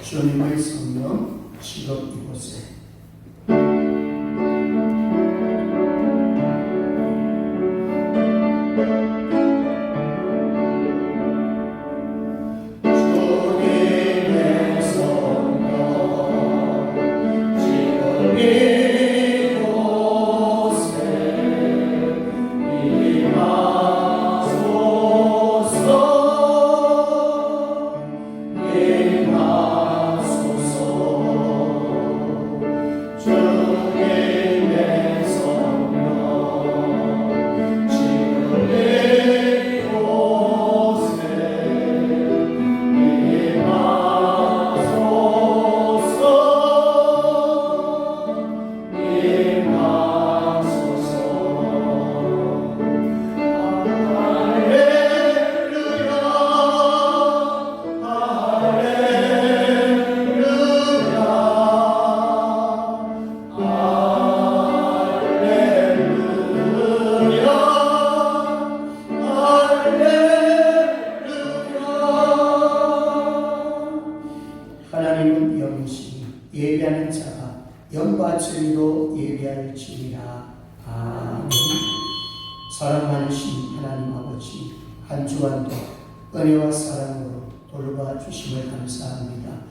주님의 성령 지금 이곳에 하나님은 영이시니 예배하는 자가 영과 진리로 예배할지니라. 아멘. 사랑 많으신 하나님 아버지, 한 주간도 은혜와 사랑으로 돌봐주심을 감사합니다.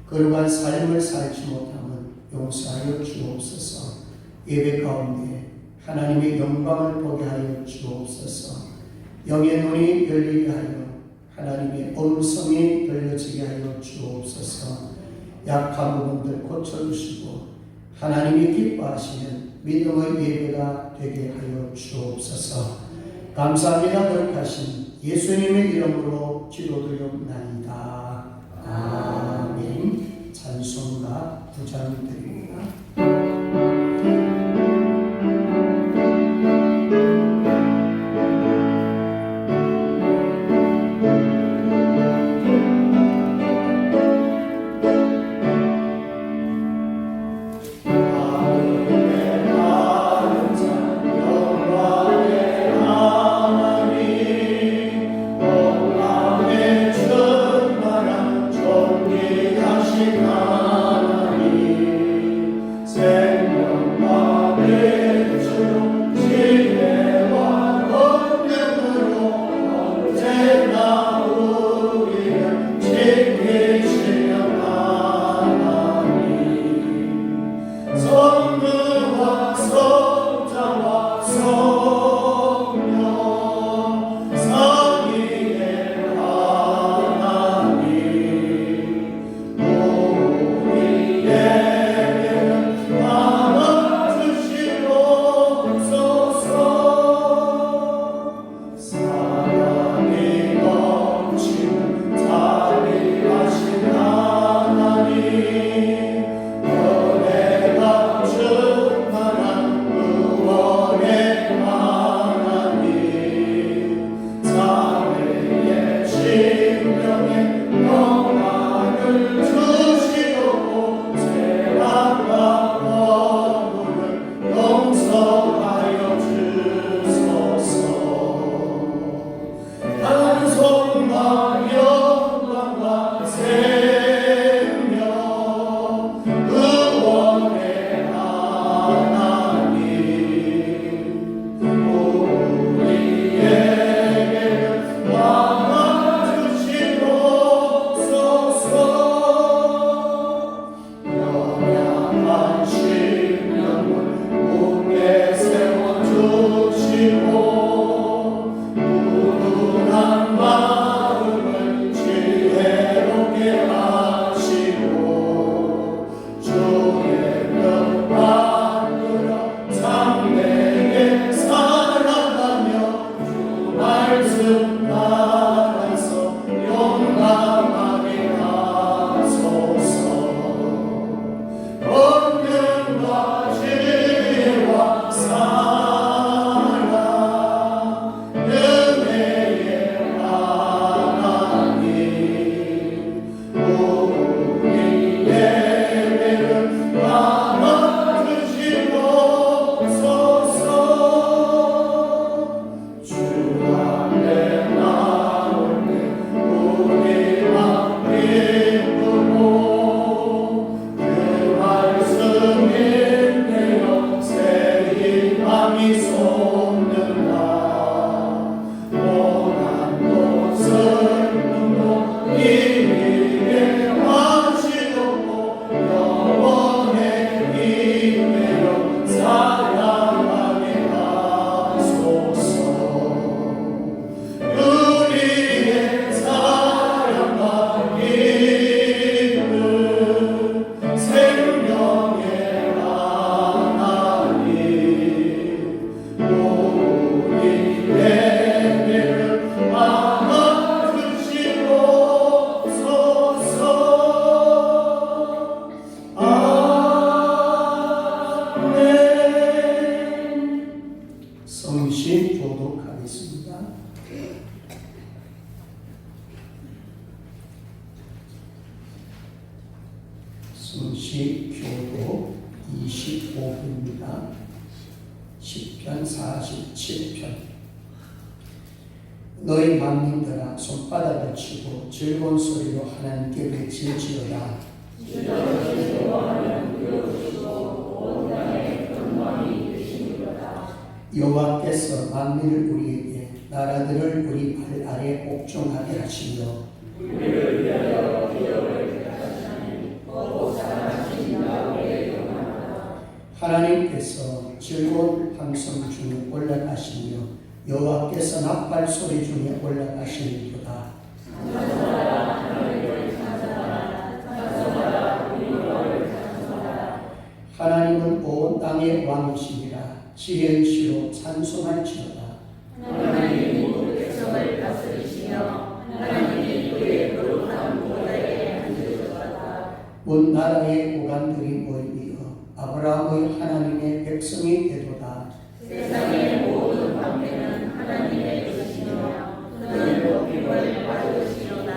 거룩한 삶을 살지 못함은 용서하여 주옵소서. 예배 가운데 하나님의 영광을 보게 하여 주옵소서. 영의 눈이 열리게 하여 하나님의 음성이 들려지게 하여 주옵소서. 약한 부분들 고쳐주시고 하나님이 기뻐하시는 믿음의 예배가 되게 하여 주옵소서. 감사합니다. 거룩하신 예수님의 이름으로 기도드리옵나이다. 아멘. 찬송가 9장 드립니다. Yeah. 성시 교도 25부입니다. 10편 47편. 너희 만민들아 손바닥을 치고 즐거운 소리로 하나님께 외칠지어다. 여호와께서 만민을 우리에게 나라들을 우리 발 아래 옥종하게 하시며 우리를 위하여 기업을 택하시니 곧 사랑하신 야훼의 영광하다. 하나님께서 즐거운 함성 중에 올라가시며 여호와께서 나팔 소리 중에 올라가시는도다. 찬송하라 하나님을 찬송하라 찬송하라 우리 여호와를 찬송하라. 하나님은 온 땅의 왕이시니라. 지혜의시로 찬송할지어다. 하나님이 모든 백성을 다스리시며 하나님이 그의 거룩한 보좌에 앉으셨다. 온 나라의 오간들이 모이며 아브라함의 하나님의 백성이 되도다. 세상의 모든 방패는 하나님의 것이며 그는 높임을 받으시로다.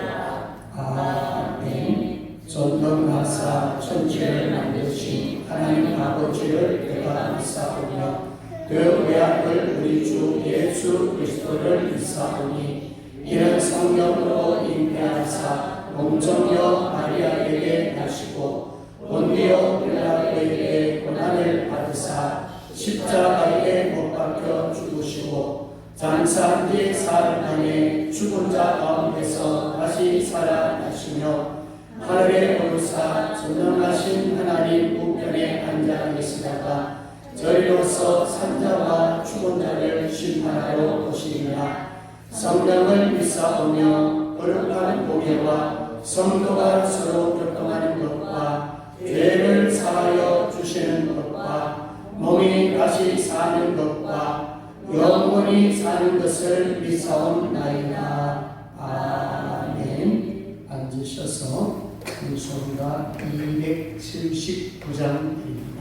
아멘. 전능하사 천지를 만드신 하나님 아버지를 내가 믿사오며 그 외아들 우리 주 예수 그리스도를 믿사오니 이는 성령으로 잉태하사 몸정녀 마리아에게 나시고 본디오 빌라도에게 고난을 받으사 십자가에 못 박혀 죽으시고 장사한 뒤 사흘 만에 죽은 자 가운데서 다시 살아나시며 하늘에 오르사 전능하신 하나님 우편에 앉아 계시다가 저리로서 산자와 죽은 자를 심판하러 오시리라. 성령을 믿사오며 거룩한 공예와 성도가 서로 교통하는 것과 죄를 사하여 주시는 것과 몸이 다시 사는 것과 영원히 사는 것을 믿사옵나이다. 아멘. 앉으셔서 찬송가 279장 드립니다.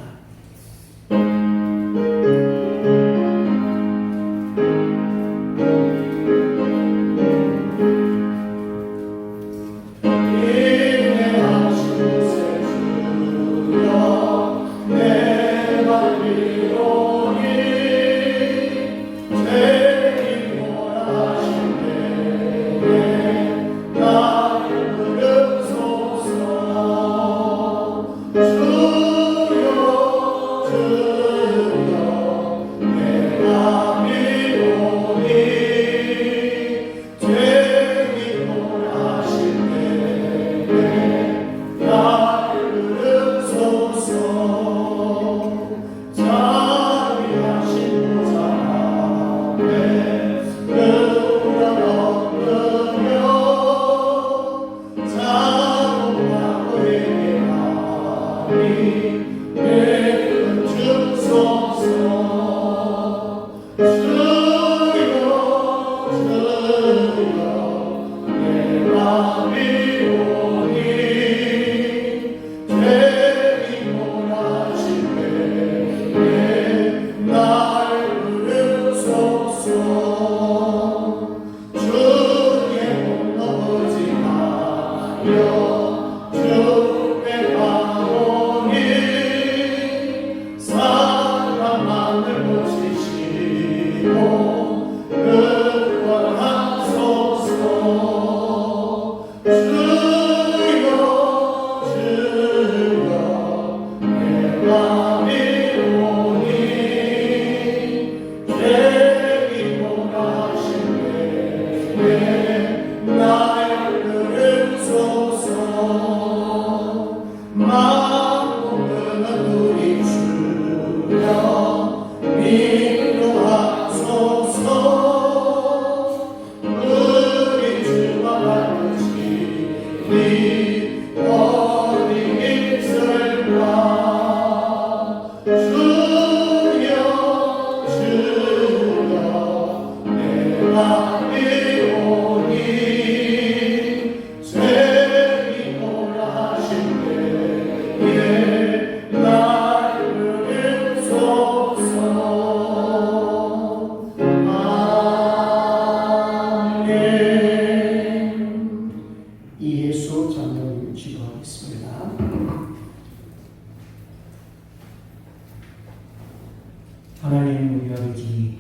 하나님 우리 아버지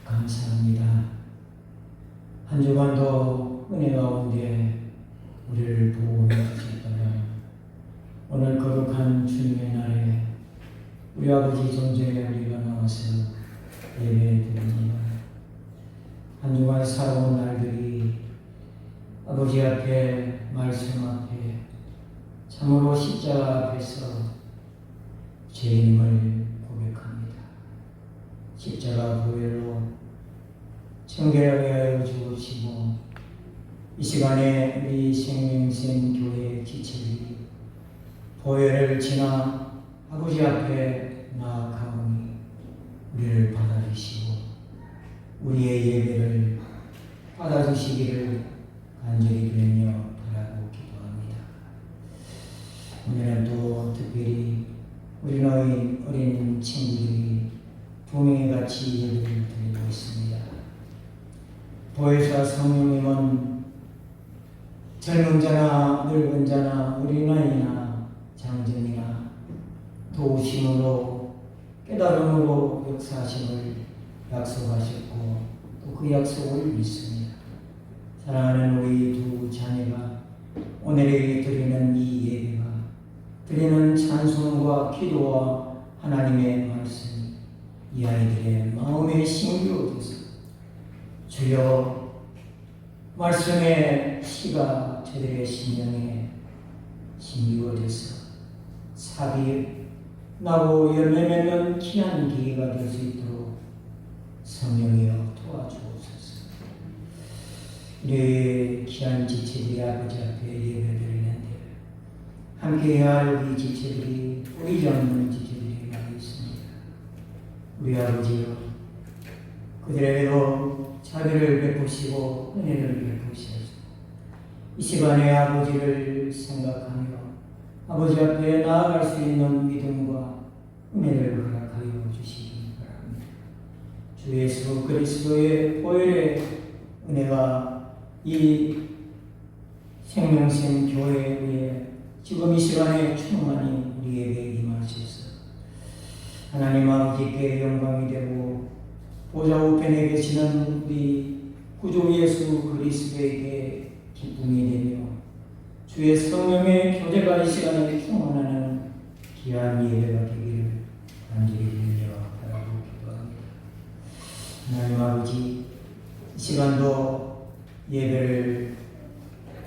감사합니다. 한 주간도 은혜 가운데 우리를 보호해 주셨다면 오늘 거룩한 주님의 날에 우리 아버지 존재에 우리가 나와서 예배드립니다. 한 주간 살아온 날들이 아버지 앞에 말씀 앞에 참으로 십자가 앞에서 죄인임을 고백합니다. 십자가 보혈로 청결하게 하여 주시고 이 시간에 우리 생명샘 교회 지체들이 보혈을 지나 아버지 앞에 나아가오니 우리를 받아주시고 우리의 예배를 받아주시기를 간절히 빌며 바라고 기도합니다. 오늘은 또 특별히 우리 어린 친구들이 두 명이 같이 예배를 드리고 있습니다. 보혜사 성령님은 젊은 자나 늙은 자나 어린아이나 장정이나 도우심으로 깨달음으로 역사하심을 약속하셨고 또 그 약속을 믿습니다. 사랑하는 우리 두 자녀가 오늘에 드리는 이 예배가 드리는 찬송과 기도와 하나님의 말씀이 이 아이들의 마음의 신비로 되서 주여 말씀의 시가 저들의 심령에 신비가 돼서 삽이 나고 열매 맺는 귀한 기회가 될 수 있도록 성령이여 도와주옵소서. 우리 귀한 지체들이 아버지 앞에 예배드리는데 함께해야 할 우리 지체들이 보이지 않는 지체들이 많이 있습니다. 우리 아버지여 그들에게도 자비를 베푸시고 은혜를 베푸시옵소서. 이 시간에 아버지를 생각하며 아버지 앞에 나아갈 수 있는 믿음과 은혜를 허락하여 주시기 바랍니다. 주 예수 그리스도의 보혈의 은혜가 이 생명샘 교회 위에 지금 이 시간에 충만히 우리에게 임하셔서 하나님 아버지께 영광이 되고 보좌 우편에 계시는 우리 구주 예수 그리스도에게 기쁨이 되며 주의 성령의 교제가 이 시간에 충만하는 귀한 예배가 되기를 간절히 빌며 바라고 기도합니다. 하나님 아버지 이 시간도 예배를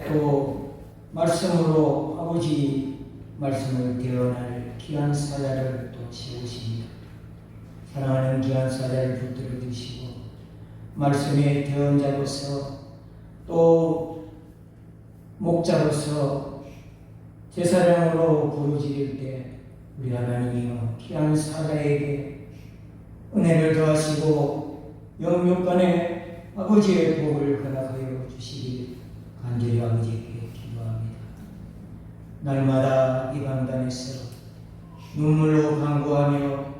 또 말씀으로 아버지 말씀을 대언할 귀한 사자를 또 세우십니다. 사랑하는 귀한 사자를 붙들어 주시고 말씀의 대언자로서 또 목자로서 제사장으로 부르짖을 때 우리 하나님이여 귀한 사자에게 은혜를 더하시고 영육간에 아버지의 복을 허락하여 주시길 간절히 아버지께 기도합니다. 날마다 이 강단에서 눈물로 간구하며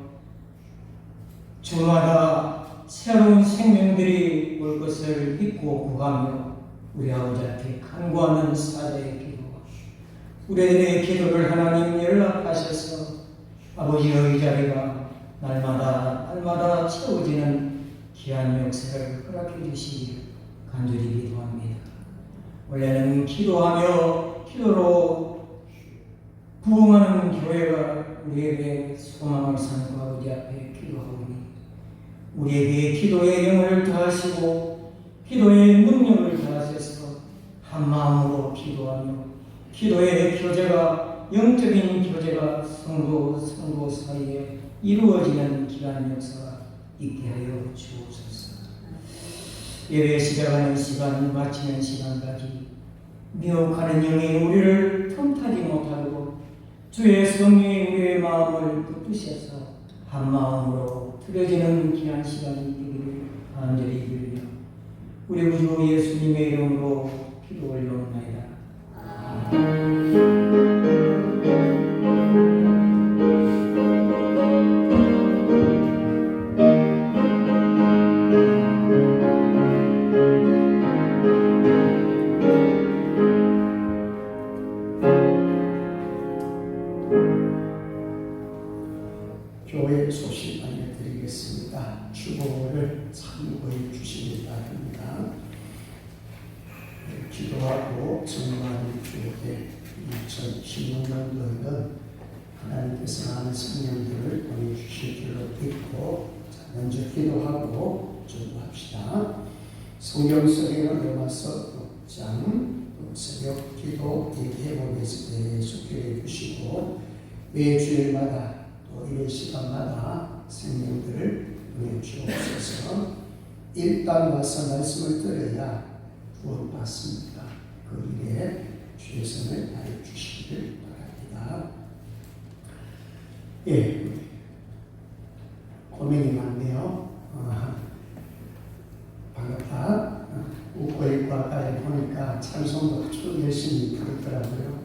주마다 새로운 생명들이 올 것을 믿고 구하며 우리 아버지 앞에 간구하는 사자의 기도와 우리들의 기도를 하나님 연락하셔서 아버지의 자리가 날마다 채워지는 귀한 역사를 허락해 주시길 간절히 기도합니다. 원래는 기도하며 기도로 부흥하는 교회가 우리에게 소망을 삼고 아버지 앞에 기도하오니 우리에게 기도의 영을 더하시고 기도의 능력을 더하셔서 한 마음으로 기도하며 기도의 교제가 영적인 교제가 성도 사이에 이루어지는 귀한 역사가 있게 하여 주옵소서. 예배 시작하는 시간 마치는 시간까지 미혹하는 영이 우리를 틈타지 못하고 주의 성령이 우리의 마음을 붙드셔서 한 마음으로 틀어지는 귀한 시간이 되기를 간절히 빌며 우리 구주 예수님의 이름으로 기도 올려옵나이다. 교회 소식 알려드리겠습니다. 하겠습니다. 주보를 참고해 주시기 바랍니다. 기도하고 정말 주에게 2016년도에는 하나님께서 많은 성령들을 보내주실 줄로 믿고 먼저 기도하고 준비합시다. 성경 속에는 로마서 6장 새벽 기도 예배에서 계속 기도해 주시고 매 주일마다 또 이런 시간마다 성령들을 보내주옵소서. 일단 와서 말씀을 들어야 구원받습니다. 그 일에 주의 손을 다해 주시기를 바랍니다. 예, 고민이 많네요. 반갑다. 우고일과가에 보니까 찬송도 아주 열심히 부르더라고요.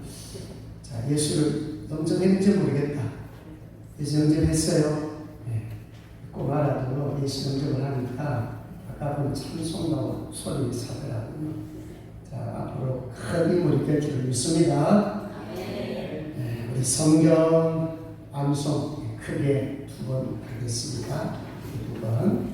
자, 예수를 영접했는지 모르겠다. 예수 영접했어요. 네. 꼭 알아도 예수 영접을 하니까 아까 본 찬송도 소리를 사더라고요. 자, 앞으로 큰 인물이 될 줄 믿습니다. 네, 우리 성경 암송 크게 2번 하겠습니다. 2번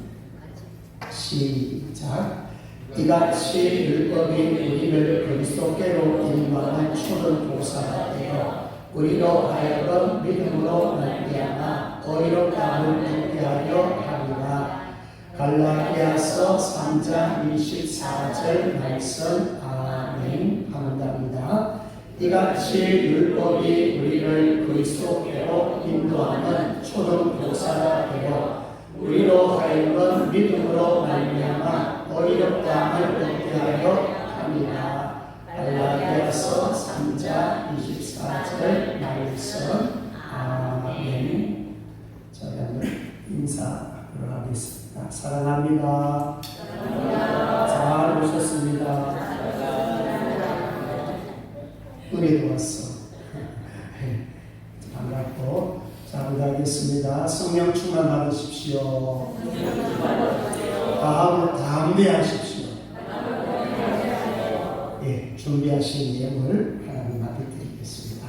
시작. 이같이 율법이 우리를 그리스도께로 인도하는 초를 보살하여 우리로 하여금 믿음으로 말미암아 의롭다함을 얻게 하려 함이라. 갈라디아서 3장 24절 말씀. 아멘. 감사합니다. 이같이 율법이 우리를 그리스도께로 인도하는 초등 보살아 되어 우리로 하여금 믿음으로 말미암아 의롭다함을 얻게 하려 합니다. 갈라디아서 3장 24절 말씀. 아멘. 저희 한번 인사하도록 하겠습니다. 사랑합니다. 잘 오셨습니다. 은혜도 왔어. 반갑고. 자, 기도하겠습니다. 성령 충만 받으십시오. 다음을 담대하십시오. 예, 준비하신 예물 하나님 앞에 드리겠습니다.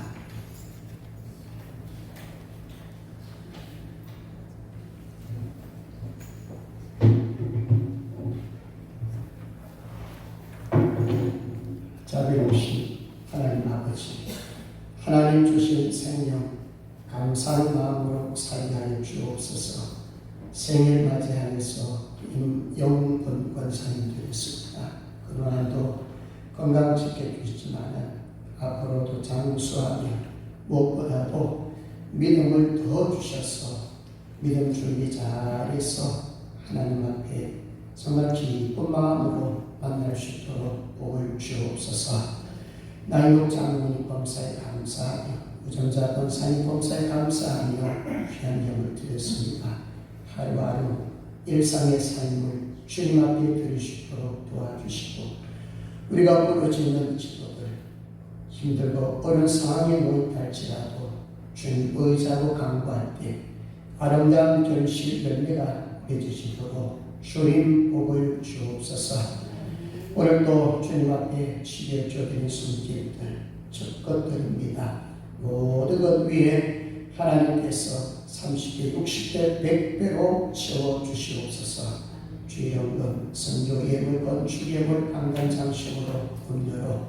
자비로우신 하나님 아버지, 하나님 주신 생명 감사한 마음으로 살게 하여 주옵소서. 생일 맞이하여서 영분 권사님 되었습니다. 그러나도 건강 지켜주시지만 앞으로도 장수하며 무엇보다도 믿음을 더 주셔서 믿음 준비 잘해서 하나님 앞에 정말 기쁜 마음으로 만날 수 있도록 복을 주옵소서. 나이록 장로님 범사에 감사하며 우정자 권사님 범사에 감사하며 귀한 영을 드렸습니다. 하루하루 일상의 삶을 주님 앞에 드릴 수 있도록 도와주시고 우리가 부러지는 지도들 힘들고 어려운 상황에 놓였할지라도 주님 의지하고 강구할 때 아름다운 결실 열매가 맺어지도록 주님 복을 주옵소서. 오늘도 주님 앞에 치료해드린 손길들 적것들입니다. 모든 것 위에 하나님께서 30배, 60배, 100배로 채워주시옵소서. 주의 영금, 성교 예물, 건축 예물, 강단장식으로 음료로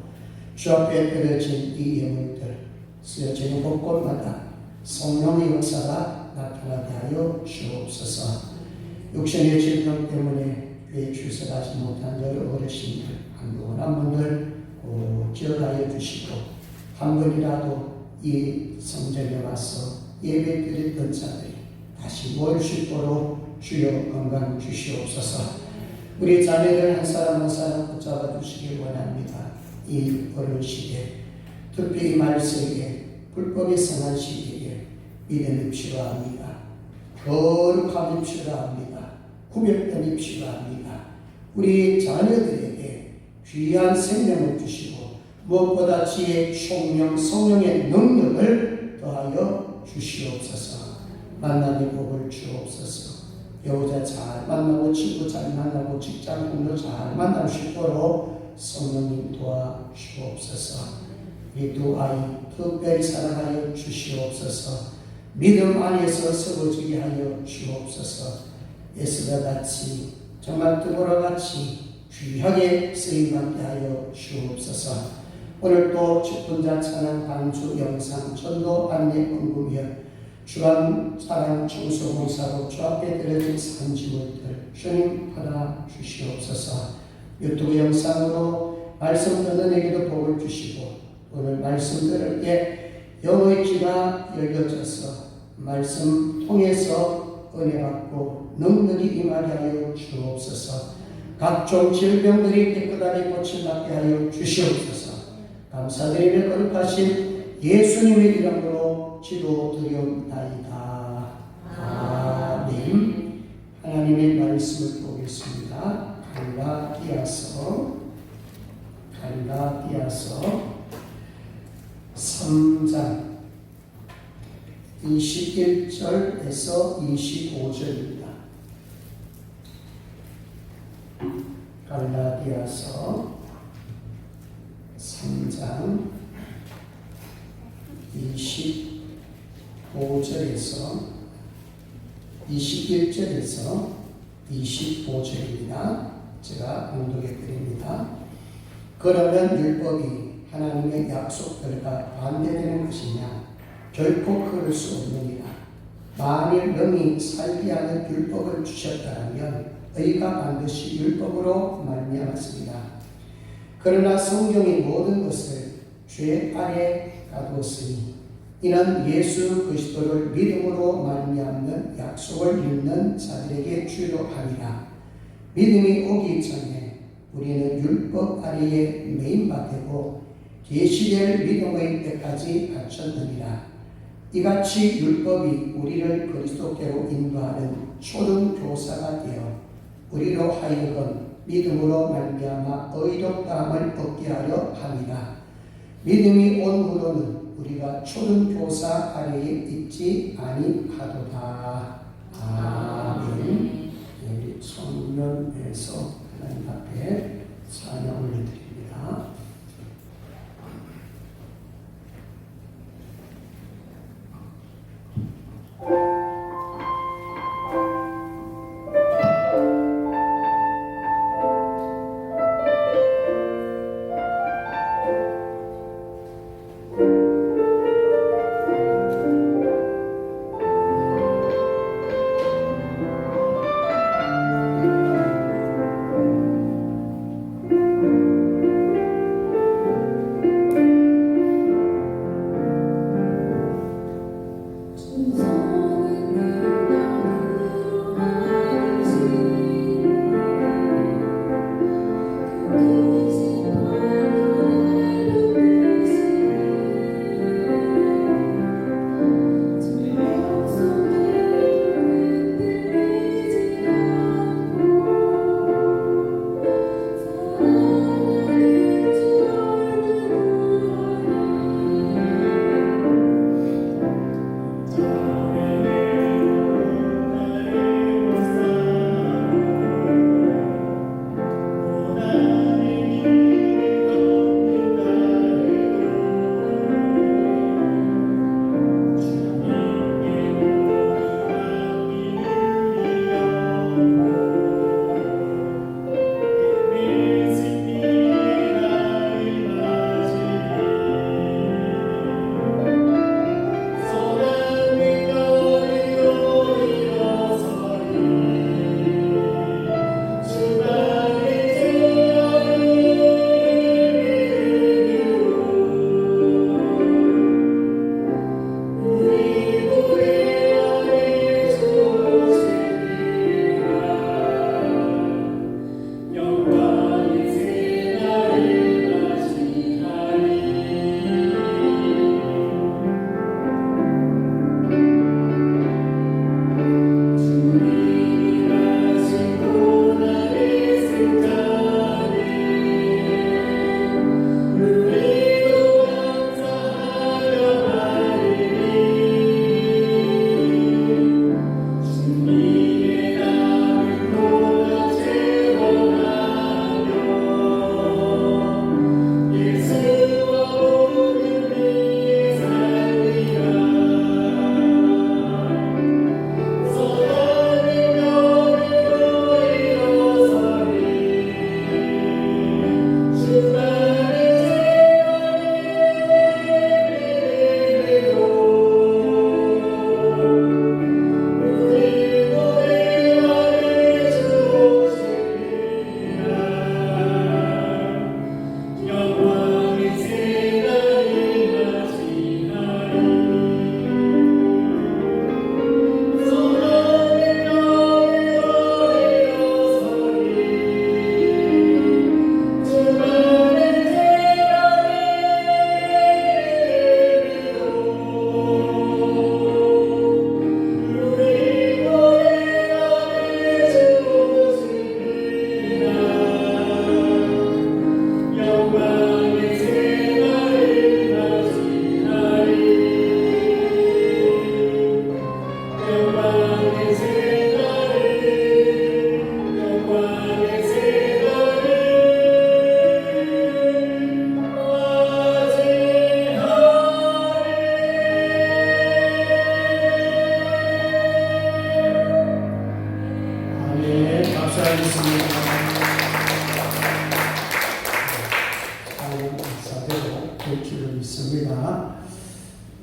주 앞에 드려진 이 예물들 쓰여지는 곳곳마다 성령의 역사가 나타나게 하여 주옵소서. 육신의 질병 때문에 교회 출석하지 못한 여러 어르신들, 한동안 분들 꼭 기억하여 주시고 한 번이라도 이 성전에 와서 예배 드렸던 자들이 다시 모일 수 있도록 주여 건강 주시옵소서. 우리 자녀들 한 사람 한 사람 붙잡아 주시길 원합니다. 이 어려운 시기에 특히 말세에 불법이 성한 시기에 믿음이 필요합니다. 거룩함이 필요합니다. 구별됨이 필요합니다. 우리 자녀들에게 귀한 생명을 주시고 무엇보다 지혜, 총명, 성령의 능력을 더하여 주시옵소서. 만남의 복을 주옵소서. 배우자 잘 만나고 친구 잘 만나고 직장 동료 잘 만날 수 있도록 성령님 도와주옵소서. 이 두 아이 특별히 사랑하여 주시옵소서. 믿음 안에서 서거지게 하여 주옵소서. 에스더 같이 정말 뜨거라 같이 귀하게 쓰임받게 하여 주옵소서. 오늘 또 직분자 찬양 반주 영상 전도 안내 헌금위원 주간 사랑 청소봉사로 주 앞에 드려진 산지물들 주님 받아 주시옵소서. 유튜브 영상으로 말씀 듣는 에게도 복을 주시고 오늘 말씀 들을 때 영의 귀가 열려져서 말씀 통해서 은혜 받고 능력이 임하게 하여 주옵소서. 각종 질병들이 깨끗하게 고침받게 하여 주시옵소서. 감사드리며 거룩하신 예수님의 이름으로 기도드리옵나이다. 아멘. 하나님의 말씀을 보겠습니다. 갈라디아서 3장 21절에서 25절입니다. 갈라디아서 3장 21절에서 25절입니다. 제가 봉독해 드립니다. 그러면 율법이 하나님의 약속들과 반대되는 것이냐? 결코 그럴 수 없느니라. 만일 능히 살게 하는 율법을 주셨다면 의가 반드시 율법으로 말미암았습니다. 그러나 성경의 모든 것을 죄 아래 가두었으니 이는 예수 그리스도를 믿음으로 말미암는 약속을 믿는 자들에게 주로 함이라. 믿음이 오기 전에 우리는 율법 아래에 매인받고 계시될 믿음의 때까지 갖췄느니라. 이같이 율법이 우리를 그리스도께로 인도하는 초등교사가 되어 우리로 하여금 믿음으로 말미암아 의롭다함을 얻게 하려 합니다. 믿음이 온 후로는 우리가 초등교사 아래에 있지 아니하도다. 아멘. 우리 성면에서 하나님 앞에 찬양 올려드립니다.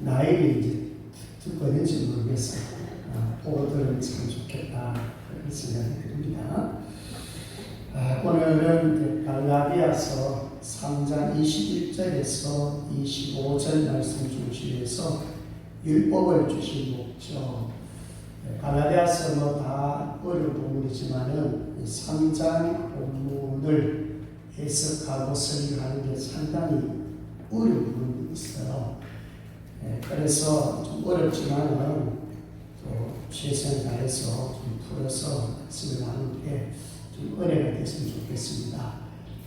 나에게 이제 듣고 있는지 모르겠어요. 보고 들으면 참 좋겠다. 그런 생각이 듭니다. 오늘은 갈라디아서 3장 21절에서 25절 말씀 중심에서 율법을 주신 목적. 갈라디아서 다 어려운 본문이지만은 3장 본문을 해석하고 설교하는 게 상당히 어려운 부분이 있어요. 그래서 좀 어렵지만은 또 최선을 다해서 좀 풀어서 말씀을 나누는데 좀 은혜가 됐으면 좋겠습니다.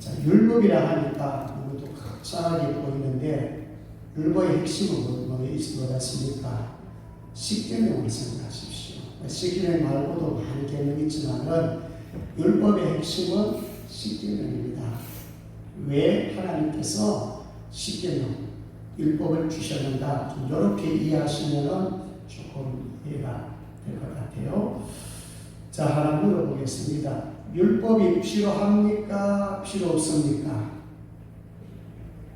자, 율법이라 하니까 너무도 거창하게 보이는데 율법의 핵심은 뭐였습니까? 십계명을 생각하십시오. 십계명 말고도 많은 계명이 있지만은 율법의 핵심은 십계명입니다. 왜 하나님께서 십계명 율법을 주셨는가? 좀 이렇게 이해하시면은 조금 이해가 될 것 같아요. 자, 하나 물어보겠습니다. 율법이 필요합니까? 필요 없습니까?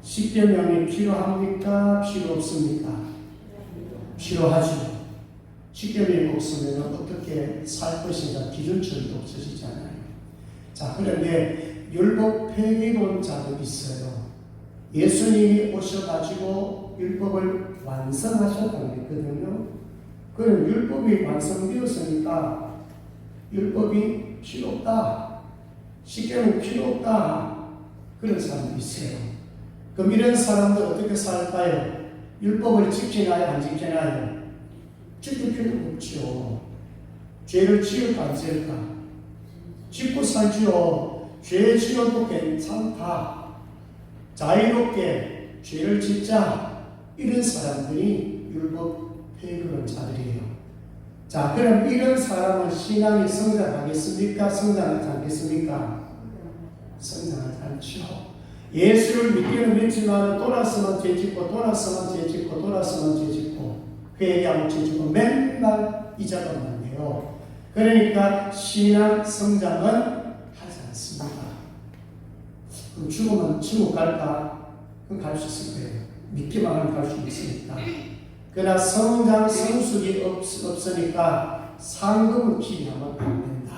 십계명이 필요합니까? 필요 없습니까? 필요하죠. 십계명이 없으면 어떻게 살 것인가 기준점이 없어지잖아요. 자, 그런데 율법 폐기론자도 있어요. 예수님이 오셔가지고 율법을 완성하셨다고 했거든요. 그럼 율법이 완성되었으니까 율법이 필요 없다. 십계명 필요 없다. 그런 사람도 있어요. 그럼 이런 사람들 어떻게 살까요? 율법을 지키나요? 안 지키나요? 지킬 필요가 없죠. 죄를 지을까 안 지을까? 짓고 살지요. 죄 지어도 괜찮다. 자유롭게 죄를 짓자. 이런 사람들이 율법 폐기론자들이에요. 자, 그럼 이런 사람은 신앙이 성장하겠습니까? 성장하지 않겠습니까? 성장하지 않죠. 예수를 믿기는 믿지만 돌아서면 죄짓고 돌아서면 죄짓고 돌아서면 죄짓고 회개하고 죄짓고 맨날 잊어버리면 돼요. 그러니까 신앙 성장은 하지 않습니다. 그럼 죽으면 지옥 갈까? 그럼 갈 수 있을 거예요. 믿기만 하면 갈 수 있으니까. 그러나 성장 성숙이 없으니까 상급을 기하면 안 된다.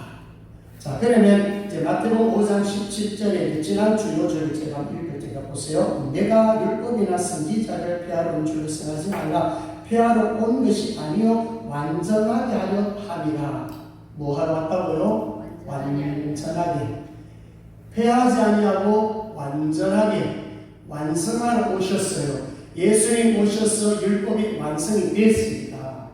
자, 그러면 이제 마태복음 5장 17절에 지난주 요절을 제가 읽을 테니까 보세요. 내가 율법이나 선지자를 폐하러 온 줄을 생각하지 말라. 폐하러 온 것이 아니요 완전하게 하려 함이라. 뭐 하러 왔다고요? 완전하게. 폐하지 아니하고 완전하게 완성하러 오셨어요. 예수님 오셔서 율법이 완성이 됐습니다.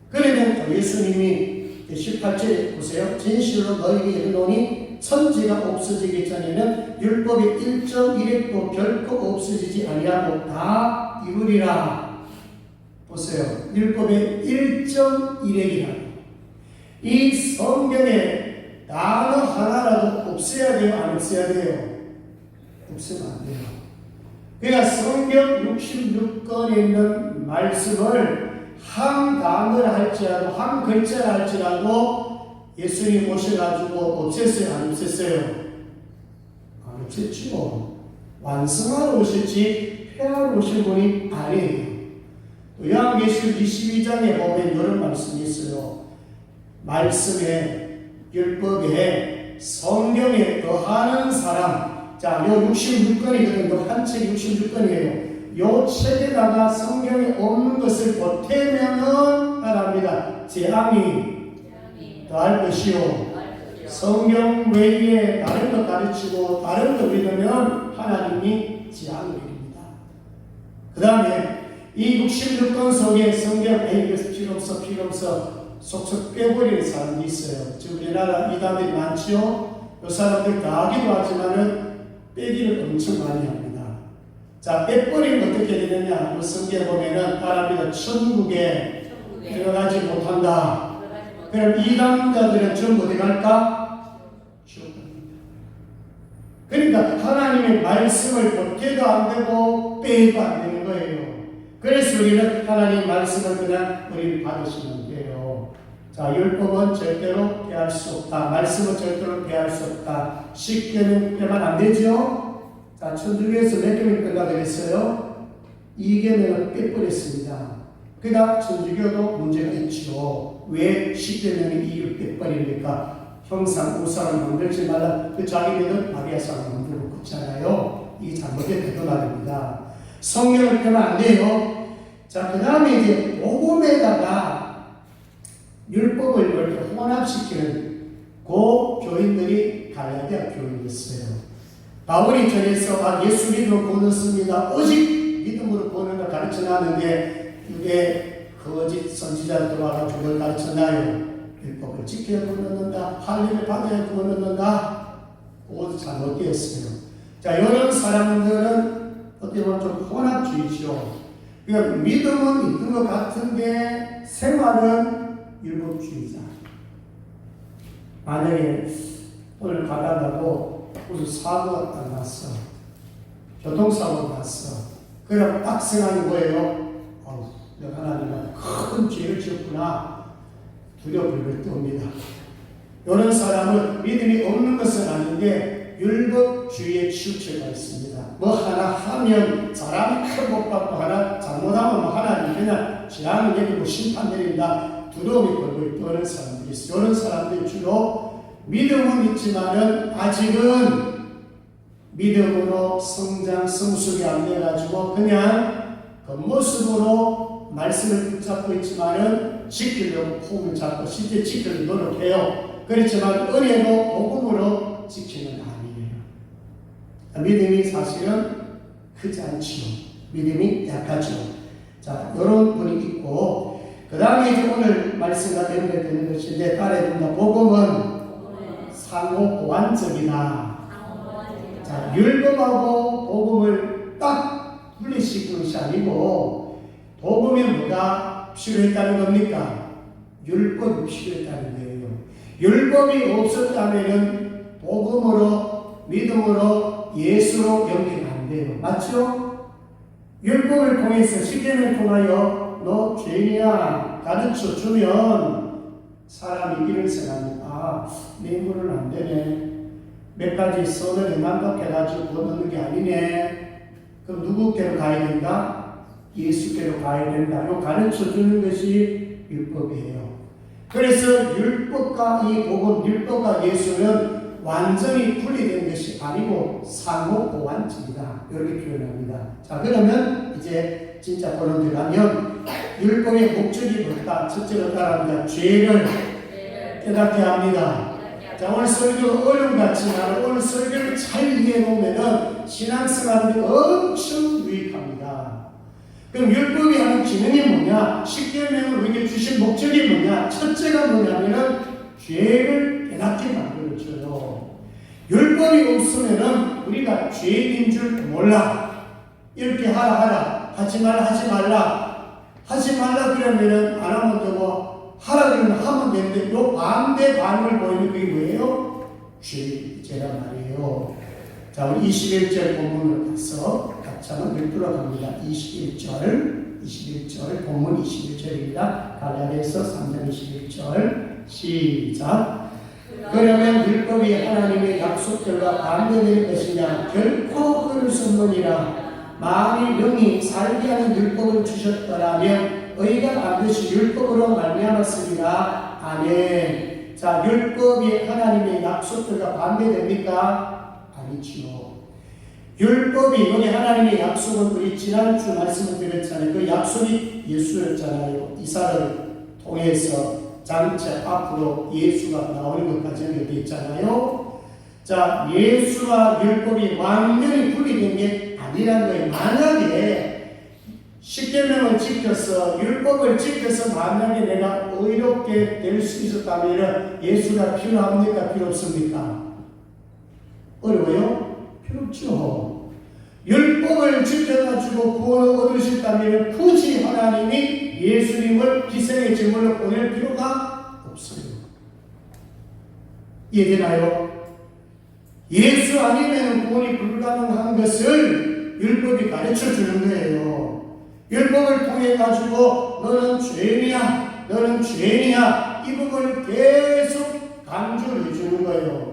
그러면 예수님이 18절에 보세요. 진실로 너희에게 이르노니 천지가 없어지기 전에는 율법의 1.1획도 결코 없어지지 아니하고 다 이루리라. 보세요. 율법의 1.1획이라. 이 성경에 단어 하나라도 없애야 돼요? 안 없애야 돼요? 없으면 안 돼요. 그러니까 성경 66권에 있는 말씀을 한 단어를 할지라도 한 글자를 할지라도 예수님 오셔가지고 없앴어요? 안 없앴어요? 안 없앴죠. 완성하러 오셨지 폐하러 오신 분이 아니에요. 요한계시록 22장에 보면 이런 말씀이 있어요. 말씀에 율법에 성경에 거하는 사람. 자, 요 66권이거든요. 한 책 66권이에요. 요 책에다가 성경에 없는 것을 보태면은 따라합니다. 재앙이 더할 것이요. 성경 외에 다른 것 가르치고 다른 것 믿으면 하나님이 재앙을 드립니다. 그 다음에 이 66권 속에 성경 이것은 필요 없어 속속 빼버리는 사람이 있어요. 지금 우리나라 이단들이 많지요. 요 사람들 다 기도하지만은 빼기를 엄청 많이 합니다. 자, 빼버리면 어떻게 되느냐? 성경에 보면은 따라합니다. 천국에 들어가지 못한다. 그럼 이단자들은 전부 어디 갈까? 지옥 갑니다. 그러니까 하나님의 말씀을 벗겨도 안 되고 빼도 안 되는 거예요. 그래서 우리는 하나님 말씀을 그냥 우리를 받으시면 돼요. 자, 율법은 절대로 폐할 수 없다. 말씀은 절대로 폐할 수 없다. 십계명 빼면 안 되죠? 자, 천주교에서 몇 개명 뺀다 그랬어요? 이계명을 빼버렸습니다. 그러나 천주교도 문제가 있죠. 왜 10계명이 이를 빼버립니까? 형상 우상을 만들지 말라. 그 자기네는 마리아상을 만들고 그렇잖아요. 이게 잘못된 태도말입니다. 성경을 빼면 안 돼요. 자, 그 다음에 이제 복음에다가 율법을 이렇게 혼합시키는 그 교인들이 갈라디아 교인이었어요. 바울이 전해서 예수 믿음으로 구원했습니다. 오직 믿음으로 구원을 가르쳐놨는데 이게 거짓 선지자들 들어와서 그걸 가르쳐놔요. 율법을 지켜야 구원받는다. 할례를 받아야 구원받는다. 그것도 잘못되었어요. 자, 이런 사람들은 어떻게 보면 좀 혼합주의죠. 그러니까 믿음은 있는 것 같은데 생활은 율법주의자. 만약에 오늘 가다가도 무슨 사고가 딱 났어. 교통사고가 났어. 그럼 딱 생각이 뭐예요? 내가 하나님은 큰 죄를 지었구나. 두려움을 떱니다. 이런 사람은 믿음이 없는 것은 아닌데 율법주의에 치우쳐가 있습니다. 뭐 하나 하면 사람이 큰 복 받고 하나 잘못하면 하나님 그냥 재앙을 내리고 심판 내린다. 두려움이 걸고 있는 사람들이 있어요. 이런 사람들이 주로 믿음은 있지만은 아직은 믿음으로 성장, 성숙이 안 돼가지고 그냥 겉모습으로 말씀을 붙잡고 있지만은 지키려고 폼을 잡고 실제 지키려고 노력해요. 그렇지만 은혜도 복음으로 지키는 아니에요. 믿음이 사실은 크지 않지요. 믿음이 약하죠. 자, 이런 분이 있고 그 다음에 이제 오늘 말씀과 연결되는 것인데 따라해봅니다. 복음은 상호 보완적이다. 자, 율법하고 복음을 딱 분리시키는 것이 아니고 복음에 뭐가 필요했다는 겁니까? 율법이 필요했다는 거예요. 율법이 없었다면 복음으로 믿음으로 예수로 연결이 안 돼요. 맞죠? 율법을 통해서 십계명을 통하여 너 죄인이야 가르쳐 주면 사람이 이런 생각합니다. 내 물은 안 되네. 몇 가지 선을 만족해가지고 얻는 게 아니네. 그럼 누구께로 가야 된다? 예수께로 가야 된다. 요 가르쳐 주는 것이 율법이에요. 그래서 율법과 이 복음, 율법과 예수는 완전히 분리된 것이 아니고 상호 보완적이다. 이렇게 표현합니다. 자, 그러면 이제 진짜 본론 들어가면 율법의 목적이 뭘까? 첫째로 따라합니다. 죄를 깨닫게 합니다. 자, 오늘 설교 어려운 것 같지만 오늘 설교를 잘 이해해 보면은 신앙생활이 엄청 유익합니다. 그럼 율법이 하는 기능이 뭐냐? 십계명을 우리에게 주신 목적이 뭐냐? 첫째가 뭐냐면은 죄를 깨닫게 만들어줘요. 율법이 없으면은 우리가 죄인인 줄 몰라. 이렇게 하라 하지 말라 그러면은 안 하면 되고 하라 그러면 하면 되는데 요 반대 반응을 보이는 그게 뭐예요? 죄란 말이에요. 자, 우리 21절 본문을 가서 같이 한번 읽도록 합니다. 21절 본문 21절입니다. 갈라디아서 3장 21절 시작. 그러면 율법이 하나님의 약속들과 반대될 것이냐? 결코 그럴 수 없느니라. 만일 영이 살게 하는 율법을 주셨더라면 의가 반드시 율법으로 말미암았으리라. 아멘. 자, 율법이 하나님의 약속들과 반대됩니까? 아니지요. 율법이 여기 하나님의 약속은 우리 지난주 말씀을 드렸잖아요. 그 약속이 예수였잖아요. 이사를 통해서 장차 앞으로 예수가 나오는 것까지 연결되어 있잖아요. 자, 예수와 율법이 완전히 분리된 게 아니란 거예요. 만약에 십계명을 지켜서 율법을 지켜서 만약에 내가 의롭게 될 수 있었다면 예수가 필요합니까? 필요 없습니까? 어려워요? 필요 없죠. 율법을 지켜가지고 구원을 얻으셨다면 굳이 하나님이 예수님을 기생의 제물로 보낼 필요가 없어요. 이해되나요? 예수 아니면 구원이 불가능한 것을 율법이 가르쳐 주는 거예요. 율법을 통해 가지고 너는 죄인이야, 이 부분을 계속 강조를 해주는 거예요.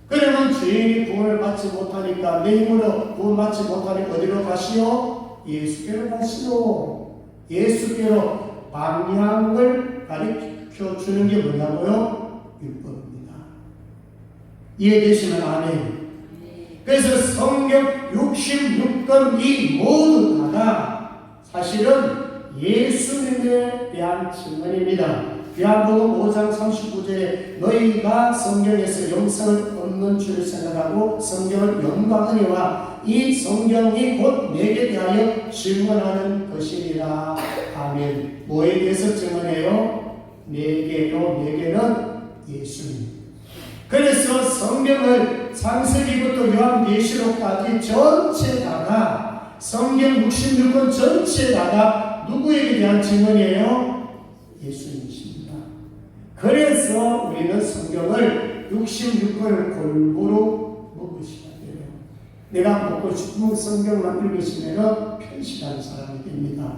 그러면 죄인이 구원을 받지 못하니까 내 힘으로 구원받지 못하니 어디로 가시오? 예수께로 가시오. 예수께로 방향을 가르쳐 주는 게 뭐냐고요? 율법입니다. 이해되시면 아멘. 그래서 성경 66권 이 모두 다 사실은 예수님에 대한 증언입니다. 요한복음 5장 39절에 너희가 성경에서 영생을 얻는 줄 생각하고 성경을 영광하니와 이 성경이 곧 내게 대하여 증언하는 것이니라. 아멘. 뭐에 대해서 증언해요? 내게요. 내게는 예수님. 그래서 성경을 창세기부터 요한계시록까지 전체다가 성경 66권 전체다가 누구에게 대한 증언이에요? 예수님이십니다. 그래서 우리는 성경을 66권을 골고루 먹으셔야 돼요. 내가 먹고 싶은 성경만 읽으시면 편식하는 사람이 됩니다.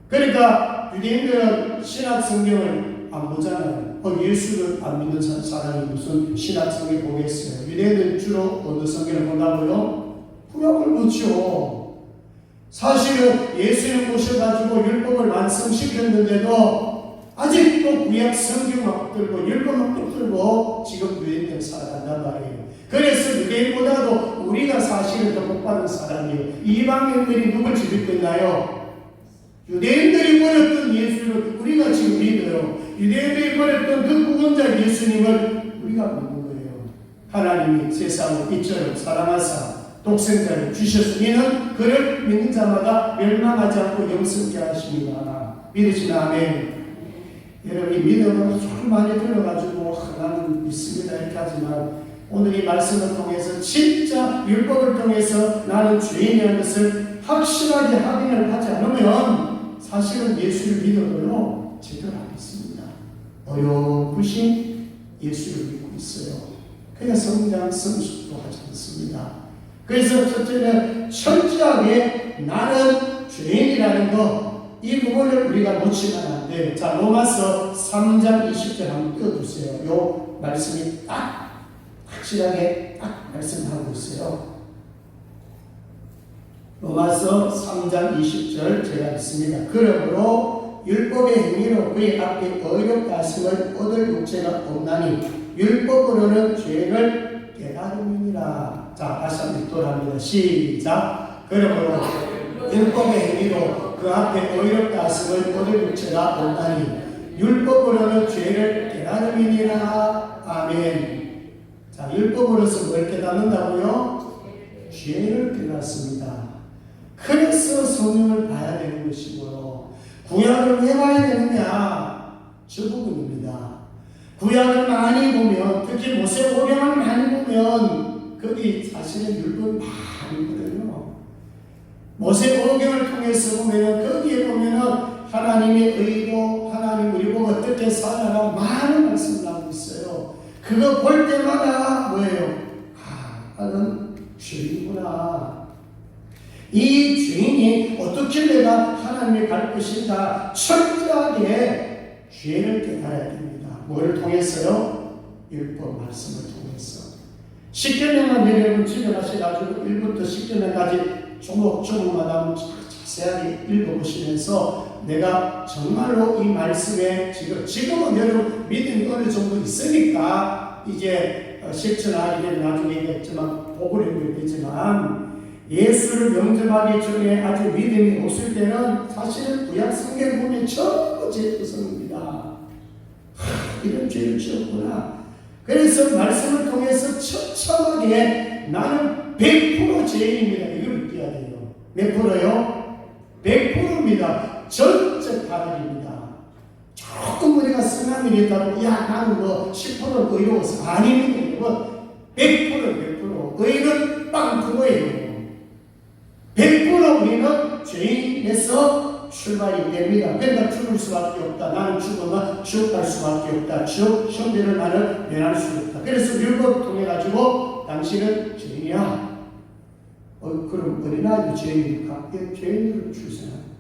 그러니까 유대인들은 신약 성경을 안 보잖아요. 예수를 안 믿는 사람이 무슨 신약 성경 보겠어요. 유대인들은 주로 어느 성경을 본다고요? 구약을 보죠. 사실은 예수님 모셔가지고 율법을 완성시켰는데도 아직도 구약 성경만 붙들고 율법만 붙들고 지금 유대인들 살아간단 말이에요. 그래서 유대인보다도 우리가 사실은 더 복받은 사람이에요. 이방인들이 누굴 지금 있나요? 유대인들이 버렸던 예수를 우리가 지금 믿어요. 유대인들이 버렸던 그 구원자 예수님을 우리가 믿는 거예요. 하나님이 세상을 이처럼 사랑하사 독생자를 주셨으면 그를 믿는 자마다 멸망하지 않고 영생케 하십니다. 믿으시나 아멘. 여러분 이 믿음은 참 많이 들어가지고 나는 믿습니다 이렇게 하지만 오늘 이 말씀을 통해서 진짜 율법을 통해서 나는 죄인이라는 것을 확실하게 확인을 하지 않으면 사실은 예수를 믿어도요 제대로 안 믿습니다. 어렴풋이 예수를 믿고 있어요. 그냥 성장 성숙도 하지 않습니다. 그래서 첫째는 철저하게 나는 죄인이라는 것, 이 부분을 우리가 놓치면 안 돼요. 자, 로마서 3장 20절 한번 띄워주세요. 요 말씀이 딱 확실하게 딱 말씀하고 있어요. 로마서 3장 20절 제가 읽습니다. 그러므로 율법의 행위로 그의 앞에 어렵다 하심을 얻을 육체가 없나니 율법으로는 죄를 깨달음이니라. 자, 다시 한번 읽도록합니다. 시작. 그러므로 율법의 행위로 그 앞에 어렵다 하심을 얻을 육체가 없나니 율법으로는 죄를 깨달음이니라. 아멘. 자, 율법으로서 뭘 깨닫는다고요? 죄를 깨닫습니다. 그래서 성경을 봐야 되는 것이고요. 구약을 왜 봐야 되느냐? 저 부분입니다. 구약을 많이 보면, 특히 모세오경을 많이 보면 거기 사실은 율법이 많거든요. 모세오경을 통해서 보면 거기에 보면은 하나님의 의도, 하나님 우리 보고 어떻게 살아라 많은 말씀을 하고 있어요. 그거 볼 때마다 뭐예요? 나는 죄인이구나. 이 죄인이 어떻게 내가 하나님의 갈 것인가 철저하게 죄를 깨달아야 됩니다. 뭘 통해서요? 율법 말씀을 통해서. 10계명만 여러분 집에 가셔가지고 1부터 10계명까지 조목조목마다 자세하게 읽어보시면서 내가 정말로 이 말씀에 지금은 여러분 믿음이 어느 정도 있으니까 이제 실천하게 되면 나중에 얘기했지만 복을 연결되지만 예수를 영접하기 전에 아주 믿음이 없을 때는 사실은 구약 성경 보면 전부 죄구성입니다. 이런 죄를 지었구나. 그래서 말씀을 통해서 처참하게 나는 100% 죄인입니다. 이걸 느껴야 돼요. 몇 프로요? 100%입니다. 전적 타락입니다. 조금 우리가 쓰나미 있다고 야 나는 뭐 10% 의로워서 아닙니다. 100% 의는 빵프로예요. 100% 우리는 죄인에서 출발이 됩니다. 그러니까 죽을 수밖에 없다. 나는 죽으면 지옥 갈 수밖에 없다. 지옥 형벌을 나는 면할 수 없다. 그래서 율법 통해 가지고 당신은 죄인이야. 그럼 어린아이도 죄인입니까? 죄인으로 출생합니다.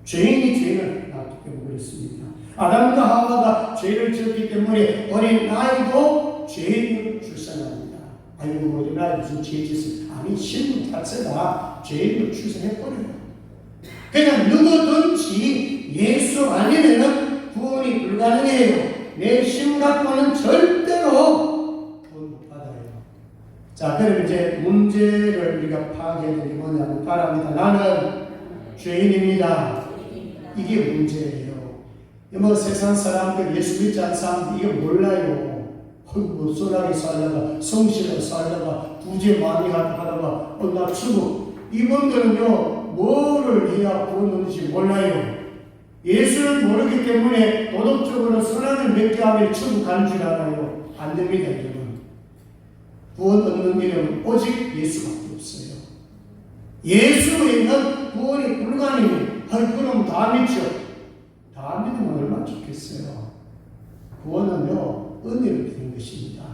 죄인이 죄인을 낳기 때문에 그렇습니다. 아담과 하와가 죄를 지었기 때문에 어린아이도 죄인으로 출생합니다. 아이고 어린아이 무슨 죄 짓을 아니 신분 자체가 죄인을 출생해버려요. 그냥 누구든지 예수 아니면은 구원이 불가능해요. 내 심각과는 절대로 구원 못 받아요. 자, 그럼 이제 문제를 우리가 파악해야 되는 게 뭐냐면, 바랍니다. 나는 죄인입니다. 이게 문제예요. 뭐 세상 사람들, 예수 믿지 않는 사람들 이거 몰라요. 뭐 소나게 살다가 성실하게 살다가 부재 많이 하다가 나 죽어. 이분들은요 뭐를 해야 구원받는지 몰라요. 예수를 모르기 때문에 도덕적으로 선악을 몇 개 하면 천국 가는 줄 알아요. 안 됩니다. 여러분. 구원 얻는 길은 오직 예수밖에 없어요. 예수 외에는 구원이 불가능해요. 그럼 다 믿죠. 다 믿으면 얼마나 좋겠어요. 구원은요 은혜로 되는 것입니다.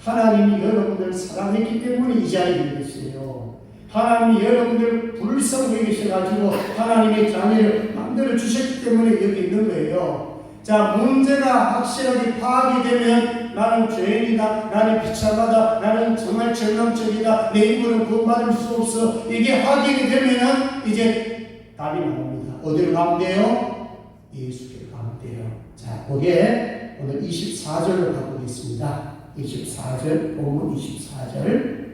하나님이 여러분들 사랑했기 때문에 이 자리에 있는 것이에요. 하나님이 여러분들 불쌍히 여기셔가지고 하나님의 자녀를 만들어 주셨기 때문에 여기 있는 거예요. 자, 문제가 확실하게 파악이 되면 나는 죄인이다, 나는 비참하다, 나는 정말 절망적이다, 내 힘으로 구원받을 수 없어, 이게 확인이 되면 이제 답이 나옵니다. 어디로 가면 돼요? 예수께 가면 돼요. 자, 거기에 오늘 24절로 가보겠습니다. 24절, 본문 24절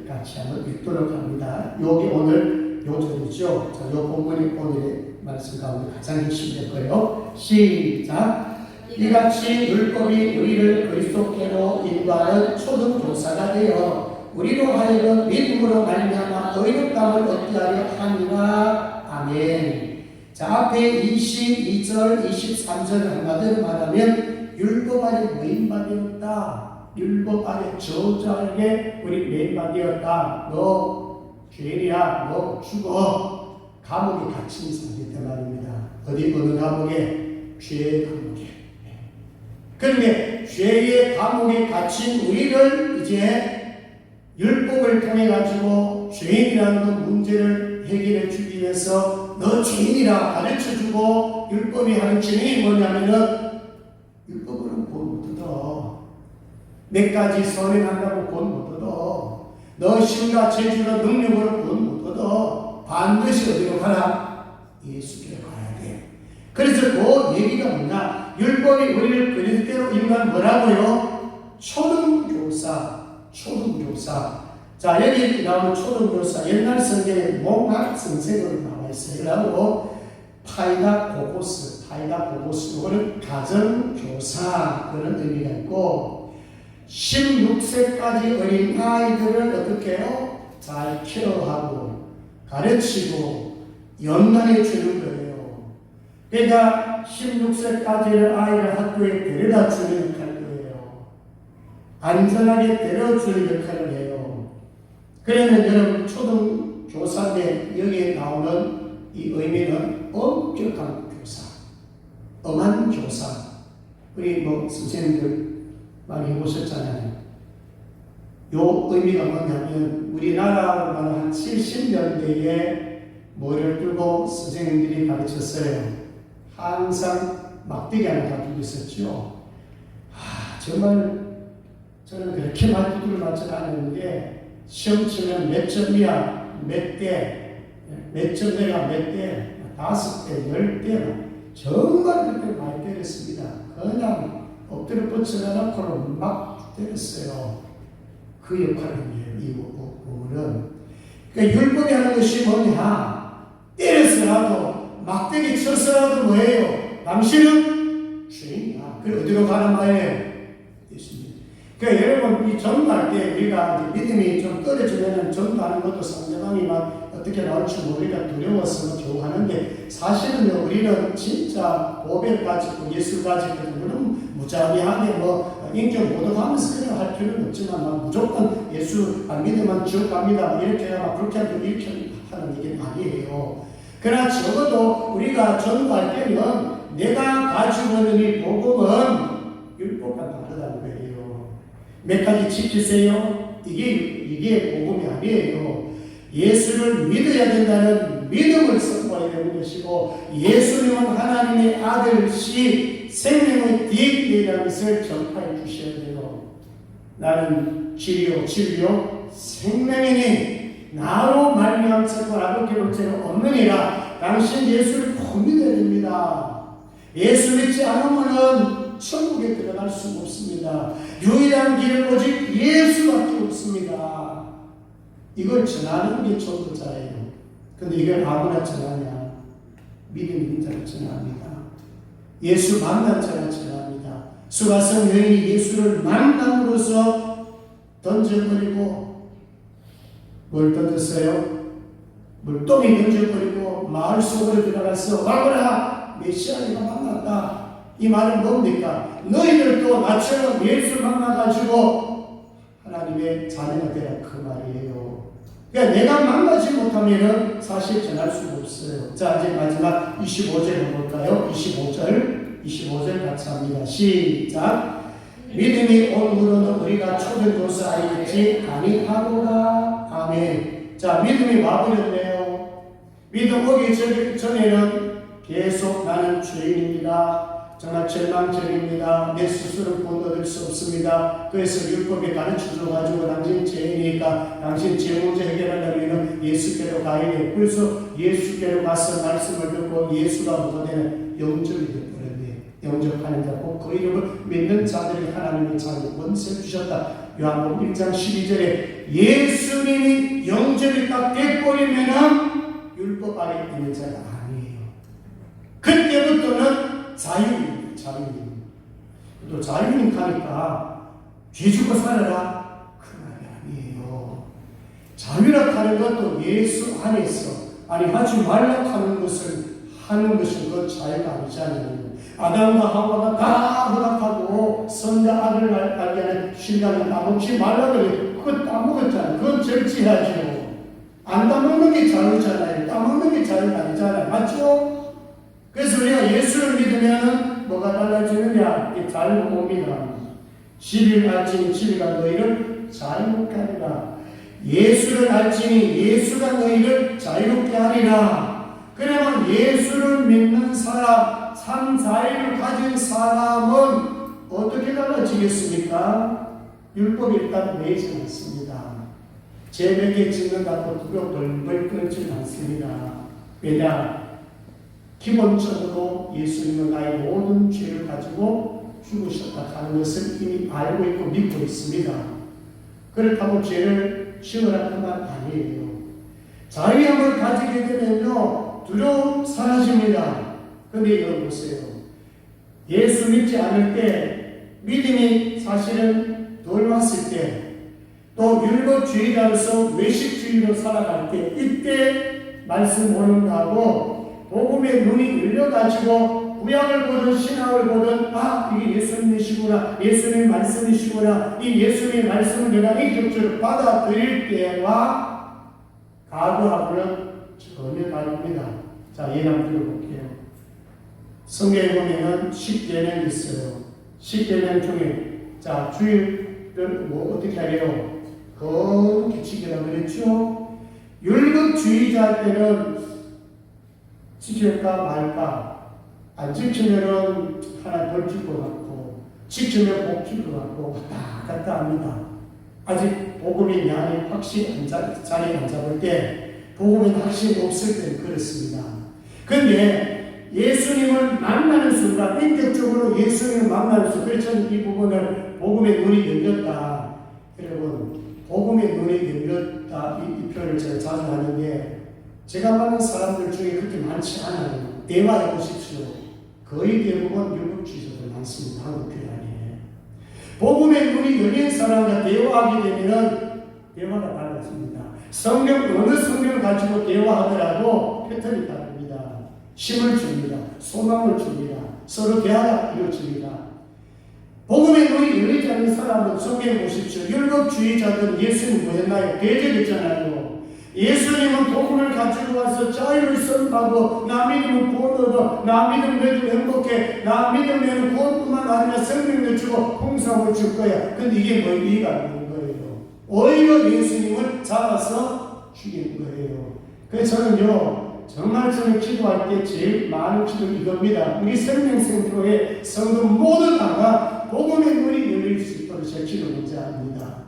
같이 한번 읽도록 합니다. 여기 오늘 요 절이죠. 자, 요 본문이 오늘의 말씀 가운데 가장 핵심이 될 거예요. 시작. 이같이 율법이 우리를 그리스도께로 인도하는 초등교사가 되어 우리로 하여금 믿음으로 말미암아 의롭다함을 얻게 하려 하니라. 아멘. 자, 앞에 22절, 23절 한마디로 말하면 율법 아래 메인받이었다. 율법 아래 저주하게 우리 메인받이었다. 너 죄인이야, 너 죽어. 감옥에 갇힌 상태다 말입니다. 어느 감옥에? 죄의 감옥에. 그런데 죄의 감옥에 갇힌 우리를 이제 율법을 통해 가지고 죄인이라는 그 문제를 해결해 주기 위해서 너 죄인이라 가르쳐 주고, 율법이 하는 진행이 뭐냐면은 율법으로는 구원 못 얻어. 몇 가지 선행한다고 구원 못 얻어. 너 신과 재주로 능력으로 구원 못 얻어. 반드시 어디로 가라? 예수께로 가야 돼. 그래서 그 얘기가 뭐냐? 율법이 우리를 그리스도로 인간 뭐라고요? 초등교사. 자, 여기 나오는 초등교사, 옛날 성경에 몽학 선생으로 나와 있어요. 그리고 파이다고고스, 이거는 가정교사, 그런 의미가 있고, 16세까지 어린 아이들을 어떻게 해요? 잘 케어하고 가르치고 연단해 주는 거예요. 그러니까 16세까지는 아이를 학교에 데려다 주는 역할을 해요. 안전하게 데려주는 역할을 해요. 그러면 여러분 초등교사인데 여기에 나오는 이 의미는 엄격한 교사, 엄한 교사. 우리 뭐 선생님들 많이 해보셨잖아요. 요 의미가 뭐냐면 우리나라로 한 70년대에 머리를 들고 선생님들이 가르쳤어요. 항상 막대기 하나 가지고 있었죠. 정말 저는 그렇게 많이 두드려 맞지 않았는데 시험 치면 몇 점이야, 몇 대, 몇 점대가 몇 대, 5대, 10대, 정말 그렇게 많이 때렸습니다. 그냥 엎드려 뻗쳐놓고 막 때렸어요. 그 역할을 해요, 이 부분은. 그러니까 율법이 하는 것이 뭐냐? 때렸어라도, 막대기 쳤어라도 뭐예요? 당신은 죄인이야. 그래, 어디로 가는 거예요? 예수님. 그러니까 여러분, 이 전도할 때 우리가 이제 믿음이 좀 떨어지면 전도하는 것도 상대방이 막 어떻게 나올지 모르니까 두려워서 겨우 하는데, 사실은요, 우리는 진짜 고백 가지고 예술 가지고 그럼 무자비하게 뭐 인격 모독하면서 그냥 할 필요는 없지만 무조건 예수 안 믿으면 지옥 갑니다 이렇게 하면 그렇게 하면 이렇게 하는 얘기는 아니에요. 그러나 적어도 우리가 전도할 때는 내가 가지고 있는 이 복음은 율법과 다르다는 거예요. 몇 가지 지키세요. 이게 복음이 아니에요. 예수를 믿어야 된다는 믿음을 선포해야 되는 것이고, 예수님은 하나님의 아들이시 생명의 DNA라는 것을 전파해 주셔야 돼요. 나는 진리요 생명이니 나로 말미암아 아버지께 볼 죄는 없느니라. 당신 예수를 꼭 믿어야 됩니다. 예수 믿지 않으면 천국에 들어갈 수 없습니다. 유일한 길은 오직 예수밖에 없습니다. 이걸 전하는 게 전도자예요. 근데 이걸 아무나 전하냐? 믿음 있는 자가 전합니다. 예수 만난 자가 전합니다. 수가성 여인이 예수를 만남으로써 던져버리고 뭘 던졌어요? 물동이 던져버리고 마을 속으로 들어가서 와보라! 메시아가 만났다. 이 말은 뭡니까? 너희들도 나처럼 예수 만나가지고 하나님의 자녀가 되라 그 말이에요. 그러니까 내가 만나지 못하면 사실 전할 수가 없어요. 자, 이제 마지막 25절 볼까요? 25절 같이 합니다. 시작. 믿음이 오므로는 우리가 초대교사 알겠지 아니하노라. 아멘. 자, 믿음이 와버렸네요. 믿음 오기 전에는 계속 나는 죄인입니다. 정말 절망적입니다. 내 스스로 본 얻을 수 없습니다. 그래서 율법에 가르쳐줘가지고 당신 죄인이니까 당신 죄 문제 해결하려면 예수께로 가야 돼. 그래서 예수께로 가서 말씀을 듣고 예수가 뭐가 되는 영접이 되어버렸네. 영접하는 자고 그 이름을 믿는 자들이 하나님의 자녀 권세를 주셨다. 요한복음 1장 12절에 예수님이 영접이 딱 돼버리면 율법 아래 있는 자가 아니에요. 그때부터는 자유입니다. 자유입니다. 또 자유인 가니까 죄 주고 살아라 그 말이 아니에요. 자유라 하는 것도 예수 안에서 아니 하지 말라 하는 것을 하는 것은 그 자유가 아니잖아요. 아담과 하와가 다 허락하고 선과 악을 알게 하는 신랑을 따먹지 말라 그래요. 그거 따먹었잖아요. 그건 절제하죠. 안 따먹는 게 자유잖아요. 따먹는 게 자유가 아니잖아요. 맞죠? 그래서 우리가 예수를 믿으면 뭐가 달라지느냐? 이 자유가 옵니다. 10일 알지니 10일간 너희를 자유롭게 하리라. 예수를 알지니 예수가 너희를 자유롭게 하리라. 그러면 예수를 믿는 사람, 3, 4일을 가진 사람은 어떻게 달라지겠습니까? 율법이 일단 매이지 않습니다. 제백에 짓는다고 두려워 벌벌 끊지 않습니다. 왜냐? 기본적으로 예수님은 나의 모든 죄를 가지고 죽으셨다 하는 것을 이미 알고 있고 믿고 있습니다. 그렇다고 죄를 지으라 그 말 아니에요. 자유함을 가지게 되면요 두려움 사라집니다. 그런데 이거 보세요. 예수 믿지 않을 때 믿음이 사실은 덜 왔을 때 또 율법주의자로서 외식주의로 살아갈 때 이때 말씀 오는 거하고 복음의 눈이 열려가지고 구약을 보든 신학을 보든 아 이게 예수님이시구나 예수님 말씀이시구나 이 예수님의 말씀을 내가 인격적으로 받아들일 때와 과거하고는 전혀 다릅니다. 자 예를 한번 들어볼게요. 성경에 보면은 10계명이 있어요. 10계명 중에 자 주일을 뭐 어떻게 하래요? 거룩히 지키라고 그랬죠? 율법주의자 때는 지킬까 말까 안 지키면은 하나 벌 줄 것 같고 지키면 복 줄 것 같고 왔다 갔다 합니다. 아직 복음의 양이 확실히 자리에 안 잡을 때 복음의 확신이 없을 때는 그렇습니다. 그런데 예수님을 만나는 순간 인격적으로 예수님을 만나는 순간 그래서 이 부분을 복음의 눈이 열렸다. 여러분 복음의 눈이 열렸다 이 표현을 제가 자주 하는데 제가 만난 사람들 중에 그렇게 많지 않아요. 대화해 보십시오. 거의 대부분 율법주의자들 많습니다. 한국 교회 안에. 복음의 눈이 열린 사람과 대화하게 되면 대화가 달라집니다. 어느 성경을 가지고 대화하더라도 패턴이 다릅니다. 힘을 줍니다. 소망을 줍니다. 서로 대화가 이루어집니다. 복음의 눈이 열리지 않는 사람은 성경에 보십시오. 율법주의자들은 예수님 뭐였나요? 대적했잖아요. 예수님은 복음을 가지고 와서 자유를 선포하고 나 믿으면 구원 얻어 나 믿으면 너희들 행복해 나 믿으면 구원뿐만 아니라 생명을 주고 풍성을 줄 거야. 근데 이게 뭐 이해가 안 되는 거예요. 오히려 예수님을 잡아서 죽인 거예요. 그래서 저는요 정말 저는 기도할 때 제일 많은 기도 이겁니다. 우리 생명센터의 성도 모두 다가 복음의 눈이 열릴 수 있도록 제 기도 문제 합니다.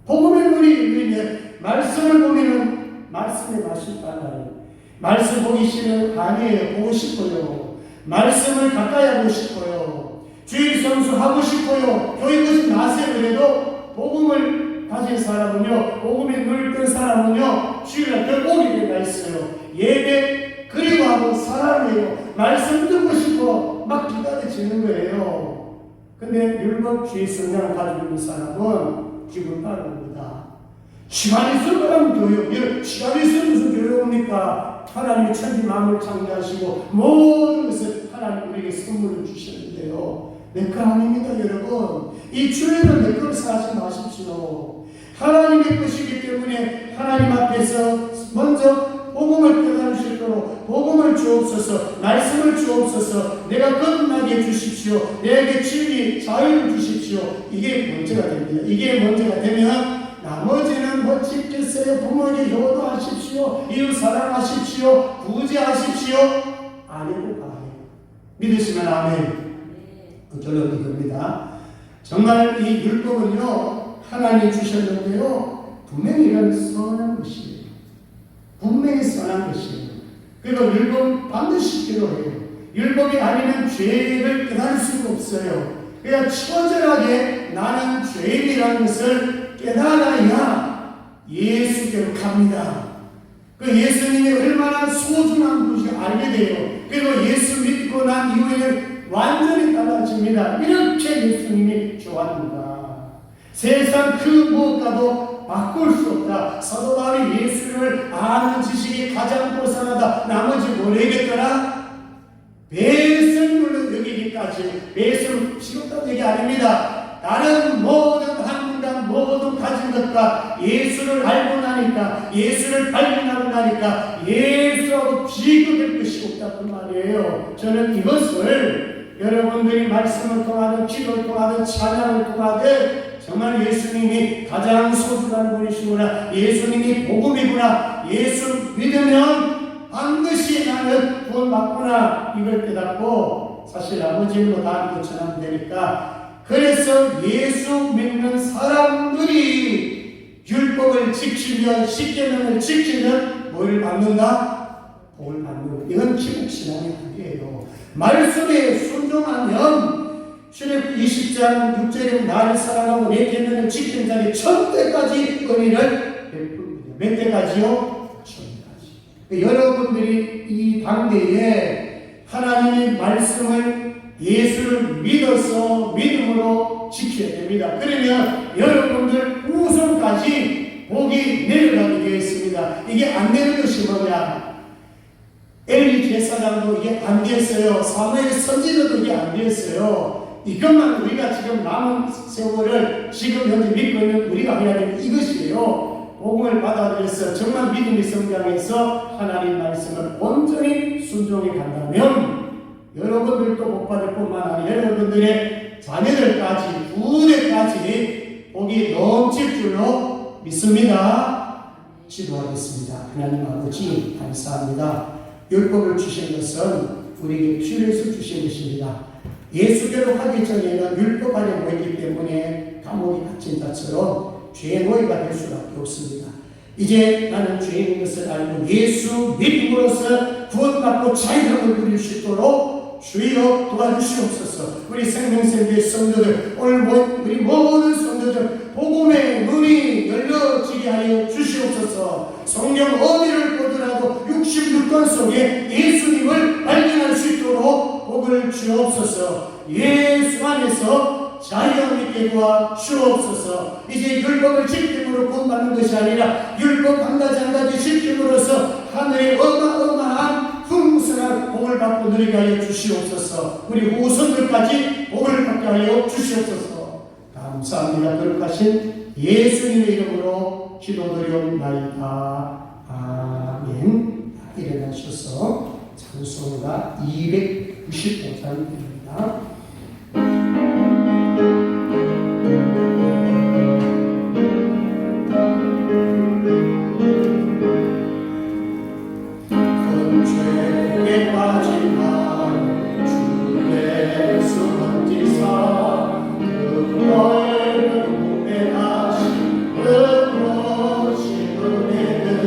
복음의 눈이 열리면 말씀을 보면은 말씀의 맛을 따라요. 말씀 보기 싫은 아니에요. 보고 싶어요. 말씀을 가까이 하고 싶어요. 주일 성수하고 싶어요. 교회 것이 나세요. 그래도 복음을 가진 사람은요, 복음에 물든 사람은요, 주일날 벽옥이 되어 있어요. 예배 그리워하고 사랑해요. 말씀 듣고 싶어 막 기다려지는 거예요. 근데 율법주의 성향을 가지고 있는 사람은 기분 따라옵니다. 시간이 있으면 하면 교회, 시간이 있으면 무슨 교회입니까? 하나님이 천지 만물을 창조하시고 모든 것을 하나님 우리에게 선물을 주셨는데요. 내 것 아닙니다, 여러분. 이 주일은 내 것을 사지 마십시오. 하나님의 것이기 때문에 하나님 앞에서 먼저 복음을 깨달으시도록 복음을 주옵소서, 말씀을 주옵소서, 내가 거듭나게 해주십시오, 내게 진리, 자유를 주십시오. 이게 문제가 됩니다. 이게 문제가 되면 나머지는 뭐 지키세요, 부모에게 효도하십시오, 이웃 사랑하십시오, 구제하십시오, 안 해도 가요. 믿으시면 아멘. 결론이 이겁니다. 정말 이 율법은요, 하나님이 주셨는데요, 분명히 이런 선한 것이에요. 분명히 선한 것이에요. 그리고 율법 반드시 필요해요. 율법이 아니면 죄를 깨달을 수가 없어요. 그러니까 처절하게 나는 죄인이라는 것을 깨달아야 예수께로 갑니다. 그 예수님이 얼마나 소중한 분인지 알게 돼요. 그리고 예수 믿고 난 이후에는 완전히 달라집니다. 이렇게 예수님이 좋아합니다. 세상 그 무엇과도 바꿀 수 없다. 사도 바울이 예수를 아는 지식이 가장 고상하다. 나머지 모르겠더라. 배설물로 여기기까지. 배설 쉬웠다는 얘기 아닙니다. 다른 모든 한문당 모든 가진 것과 예수를 알고 나니까, 예수를 발견하고 나니까 예수하고 비교될 것이 없다는 말이에요. 저는 이것을 여러분들이 말씀을 통하든 기도를 통하든 찬양을 통하든 정말 예수님이 가장 소중한 분이시구나, 예수님이 복음이구나, 예수 믿으면 반드시 나는 구원받구나, 이걸 깨닫고 사실 아버지는 다 믿고 전하면 되니까, 그래서 예수 믿는 사람들이 율법을 지키면, 십계명을 지키면 뭘 받는다? 복을 받는 것. 이건 기복신앙이 아니에요. 말씀에 순종하면 출애굽 20장 6절에 나를 사랑하고 내 계명을 지키는 자에게 천대까지 은혜를 베풉니다. 몇 대까지요? 천대까지. 여러분들이 이 당대에 하나님의 말씀을, 예수를 믿어서 믿음으로 지켜야 됩니다. 그러면 여러분들 우선까지 복이 내려가게 되어 있습니다. 이게 안 되는 것이 뭐냐? 엘리 제사장도 이게 안 됐어요. 사무엘 선지자도 이게 안 됐어요. 이것만 우리가 지금 남은 세월을 지금 현재 믿고 있는 우리가 해야 되는 이것이에요. 복음을 받아들여서 정말 믿음이 성장해서 하나님 말씀을 온전히 순종해 간다면 여러분들도 복 받을 뿐만 아니라 여러분들의 자녀들까지, 후대까지 복이 넘칠 줄로 믿습니다. 기도하겠습니다. 하나님 아버지 감사합니다. 율법을 주신 것은 우리에게 필요해서 주신 것입니다. 예수께로 가기 전에는 율법 안에 모이기 때문에 감옥에 갇힌 자처럼 죄의 노예가 될 수밖에 없습니다. 이제 나는 죄인인 것을 알고 예수 믿음으로써 구원받고 자유함을 누릴 수 있도록 주여 도와주시옵소서. 우리 생명샘교회 성도들, 오늘 우리 모든 성도들 복음의 눈이 열려지게 하여 주시옵소서. 성령 어디를 보더라도 66권 속에 예수님을 발견할 수 있도록 복을 주옵소서. 예수 안에서 자유함 있게 도와주옵소서. 이제 율법을 지킴으로 구원받는 것이 아니라 율법 한 가지 한 가지 지킴으로써 하늘의 어마어마한 풍성한 복을 받고 누리게 하여 주시옵소서. 우리 후손들까지 복을 받게 하여 주시옵소서. 감사합니다. 거룩하신 예수님의 이름으로 기도드리옵나이다. 아멘. 일어나셔서 찬송가 295장입니다. 죄에 빠지만 주의 손짓사 그거의 은혜하신 은혜는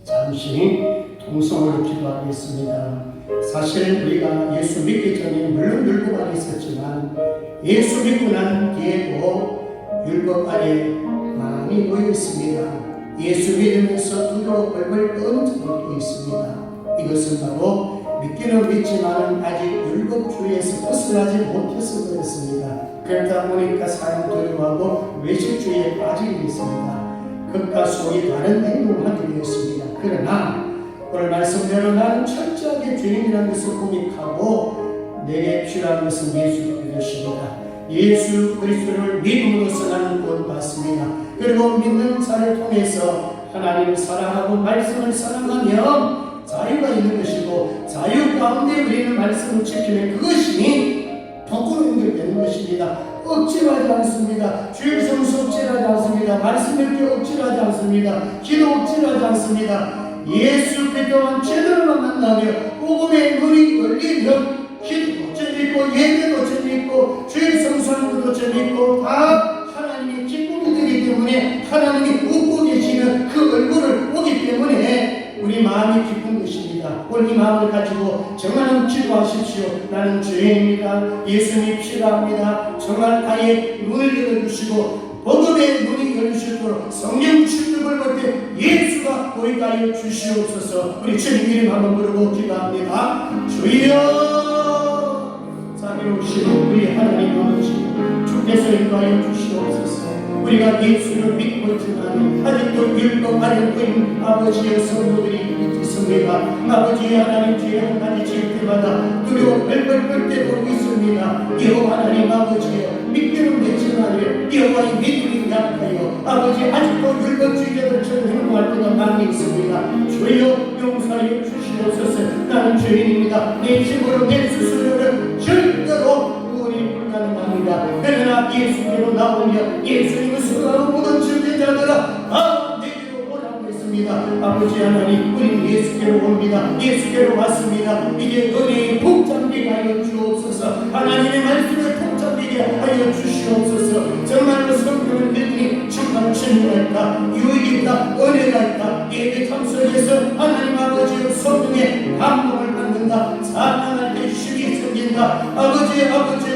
잠시 동성으로 기도하겠습니다. 사실 우리가 예수 믿기 전에 물론 율법 안에 있었지만 예수 믿고 난 뒤에도 율법 안에 많이 모여 있습니다. 예수 믿으면서 두려워 벌벌 떠는 적도 있습니다. 이것은 바로 믿기는 믿지만 아직 율법주의에서 벗어나지 못해서 그렇습니다. 그러다 보니까 사람 두려워하고 외식주의에 빠지게 됐습니다. 극과 속이 다른 행동을 하게 되었습니다. 그러나 오늘 말씀대로 나는 철저하게 주님이라는 것을 고백하고 내게 필요한 것은 예수 그리스도십니다. 예수 그리스도를 믿음으로써 나는 구원받습니다. 그리고 믿는 자를 통해서 하나님을 사랑하고 말씀을 사랑하면 자유가 있는 것이고 자유 가운데 우리는 말씀을 지키면 그것이 복으로 연결되는 것입니다. 억지로 하지 않습니다. 주일 성수 억지로 하지 않습니다. 말씀 읽기 억지로 하지 않습니다. 기도 억지로 하지 않습니다. 예수 그리스도만 제대로만 만나며 복음의 눈이 열리면 기도도 재밌고 예배도 재밌고 주일 성수하는 것도 재밌고 다 하나님의 기쁨이 되기 때문에 하나님이 웃고 계시는 그 얼굴을 보기 때문에 우리 마음이 기쁜 것입니다. 오늘 이 마음을 가지고 정말 기도하십시오. 나는 죄인입니다. 예수님이 필요합니다. 정말 나의 눈을 열어주시고 복음의 눈이 열리시도록 성령 충격을 볼 때 예수가 보이게 하여 주시옵소서. 우리 주님 이름 한번 부르고 기도합니다. 주여 자비로우시고 우리 하나님 아버지 주께서 인도하여 주시옵소서. 우리가 예수를 믿고 있지만 아직도 율법 아래 보인 아버지의 성도들이 있습니다. 아버지 하나님 죄 한 가지 지을 때마다 두려워 벌벌 떨 때도 있습니다. 여호와 하나님 아버지여 믿기는 믿지만 여호와의 믿음이 약하여 아버지 아직도 율법주의자들처럼 행동할 때가 많이 있습니다. 주여 용서하여 주시옵소서. 나는 죄인입니다. 내 힘으로 내 스스로를 절대로 구원이 불가능합니다. 그러나 예수께로 나오며 예수님을 수고하고 모든 증죄자들아 내게로 오라고 했습니다. 아버지 하나님 우리는 예수께로 옵니다. 예수께로 왔습니다. 이제 은혜의 복장되게 하여 주옵소서. 하나님의 말씀을 복장되게 하여 주시옵소서. 정말로 성경을 읽으니 정말 진리가 있다. 유익이 있다. 은혜가 있다. 예배 참석해서 하나님 아버지의 성령의 감동을 받는다. 사랑할 때 힘이 생긴다. 아버지의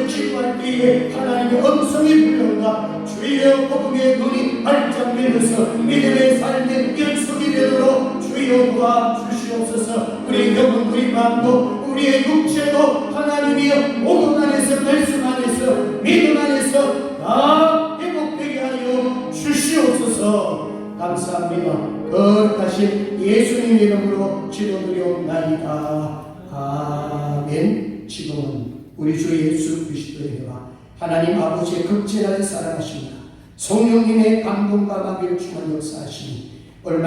기도할 때에 하나님의 음성이 들려온다. 주여 복음의 눈이 발짝 열려서 믿음의 삶의 연속이 되도록 주여 도와주시옵소서. 우리 영혼 우리 마음도 우리의 육체도 하나님이여 복음 안에서 말씀 안에서 믿음 안에서 다 회복되게 하여 주시옵소서. 감사합니다. 거룩하신 예수님 이름으로 기도드리옵나이다. 아멘. 지금은 우리 주 예수 그리스도의 은혜와 하나님 아버지의 극진하게 사랑하심과 성령님의 감동과 마비를 충만 역사하시니 오늘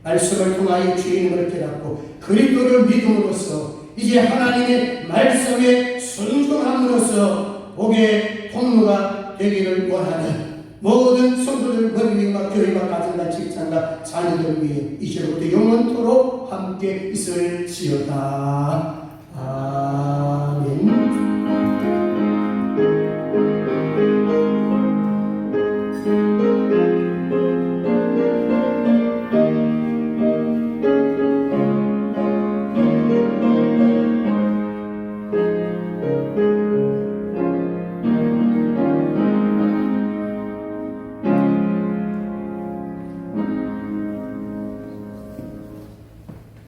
말씀을 통하여 주님을 깨닫고 그리스도를 믿음으로써 이제 하나님의 말씀에 순종함으로써 복의 통로가 되기를 원하는 모든 성도들 머리위와 교회와 가정과 직장과 자녀들 위해 이제부터 영원토록 함께 있을지어다.